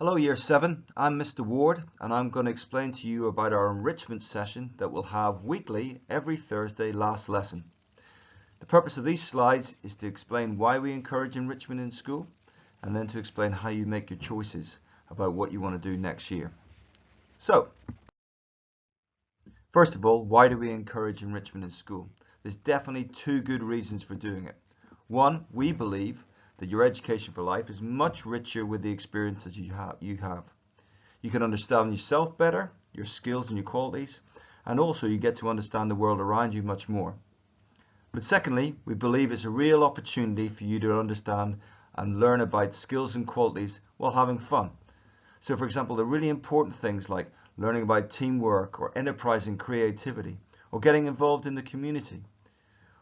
Hello Year 7, I'm Mr. Ward and I'm going to explain to you about our enrichment session that we'll have weekly every Thursday last lesson. The purpose of these slides is to explain why we encourage enrichment in school and then to explain how you make your choices about what you want to do next year. So, first of all, why do we encourage enrichment in school? There's definitely two good reasons for doing it. One, we believe that your education for life is much richer with the experiences you have. You can understand yourself better, your skills and your qualities, and also you get to understand the world around you much more. But secondly, we believe it's a real opportunity for you to understand and learn about skills and qualities while having fun. So for example, the really important things like learning about teamwork or enterprise and creativity, or getting involved in the community,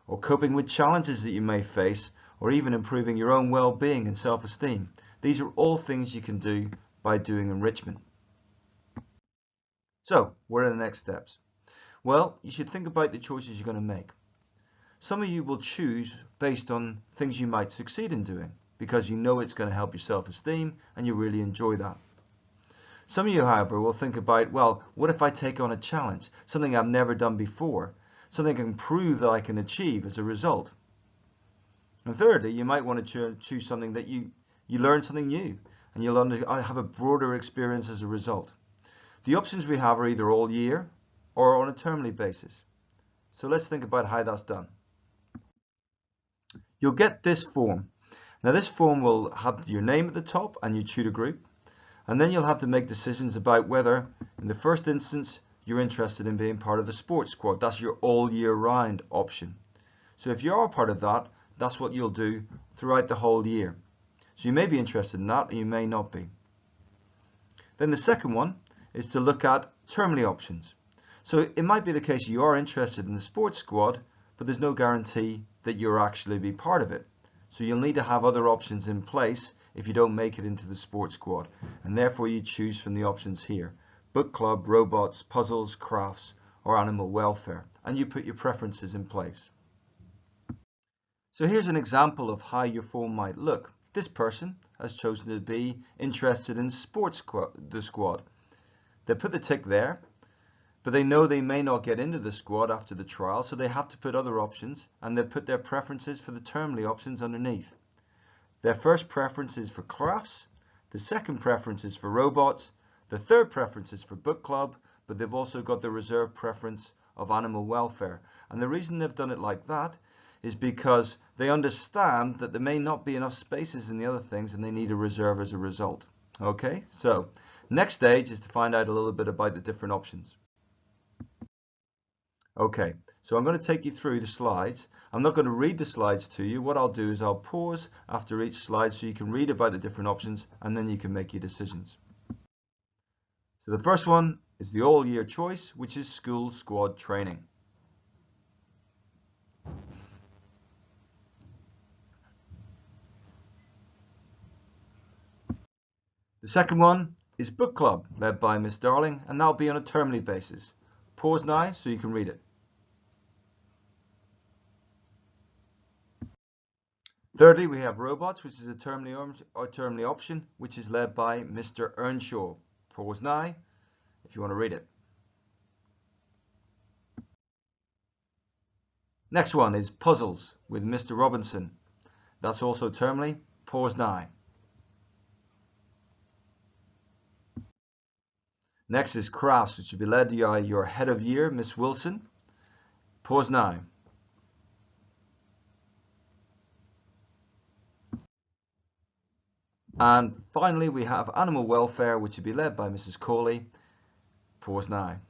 or coping with challenges that you may face, or even improving your own well-being and self-esteem. These are all things you can do by doing enrichment. So, what are the next steps? Well, you should think about the choices you're going to make. Some of you will choose based on things you might succeed in doing, because you know it's going to help your self-esteem and you really enjoy that. Some of you, however, will think about, well, what if I take on a challenge, something I've never done before, something I can prove that I can achieve as a result? And thirdly, you might want to choose something that you learn something new and you'll have a broader experience as a result. The options we have are either all year or on a termly basis. So let's think about how that's done. You'll get this form. Now this form will have your name at the top and your tutor group, and then you'll have to make decisions about whether, in the first instance, you're interested in being part of the sports squad. That's your all year round option. So if you are part of that, that's what you'll do throughout the whole year. So you may be interested in that, or you may not be. Then the second one is to look at termly options. So it might be the case you are interested in the sports squad, but there's no guarantee that you'll actually be part of it. So you'll need to have other options in place if you don't make it into the sports squad. And therefore you choose from the options here: book club, robots, puzzles, crafts, or animal welfare. And you put your preferences in place. So here's an example of how your form might look. This person has chosen to be interested in the squad. They put the tick there, but they know they may not get into the squad after the trial, so they have to put other options, and they put their preferences for the termly options underneath. Their first preference is for crafts, the second preference is for robots, the third preference is for book club, but they've also got the reserve preference of animal welfare. And the reason they've done it like that is because they understand that there may not be enough spaces in the other things and they need a reserve as a result. Okay, so next stage is to find out a little bit about the different options. Okay, so I'm going to take you through the slides. I'm not going to read the slides to you. What I'll do is I'll pause after each slide so you can read about the different options and then you can make your decisions. So the first one is the all year choice, which is school squad training. The second one is book club, led by Miss Darling, and that'll be on a termly basis. Pause now so you can read it. Thirdly, we have robots, which is a termly option, which is led by Mr. Earnshaw. Pause now if you want to read it. Next one is puzzles with Mr. Robinson. That's also termly. Pause now. Next is crafts, which will be led by your head of year, Miss Wilson. Pause now. And finally, we have animal welfare, which will be led by Mrs. Coley. Pause now.